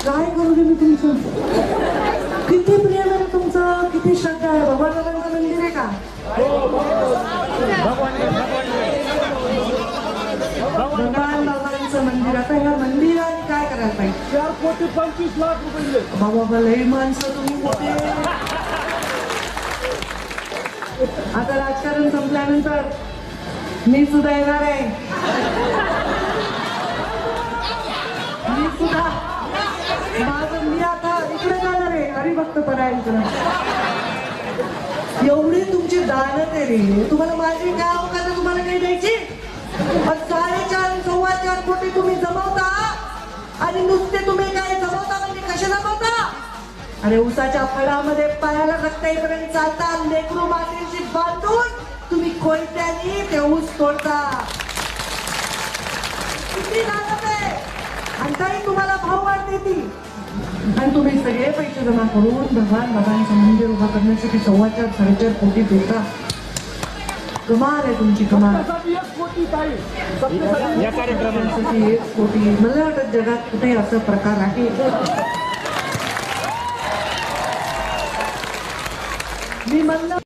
काय करू दे मी तुमचं? किती प्रेम आहे तुमचं, किती श्रद्धा आहे. भगवान बाबांचं मंदिर आहे का? भगवान बाबांचं मंदिर. आता ह्या मंदिराने काय करायला पाहिजे? 4,25,00,000 रुपये. बाबा लई माणसं तुम्ही मोठे. आता राजकारण संपल्यानंतर मी सुद्धा येणार आहे. मी सुद्धा माझं मी आता इकडे जाणार आहे हरिभक्त परायणकडे. एवढी तुमची दानत आहे रे. तुम्हाला माझी काय अवकाश आहे तुम्हाला काही द्यायची? 4.5-4.25 कोटी तुम्ही जमवता आणि नुसते तुम्ही काय जमवता म्हणजे कसे जमवता? अरे उसाच्या फळामध्ये पायाला रक्त येईपर्यंत चालता. लेकरू मातेशी बांधून तुम्ही कोयत्यानी ते ऊस तोडता. किती दानत आहे. आणि तरी तुम्हाला भाव वाढते ती. आणि तुम्ही सगळे पैसे जमा करून भगवान बाबांचं मंदिर उभा करण्यासाठी 4.25-4.5 कोटी देता. कमाल आहे तुमची, कमाल. 1 कोटी ताई. या कार्यक्रमासाठी 1 कोटी. मला वाटत जगात कुठे असा प्रकार आहे. मी म्हणलं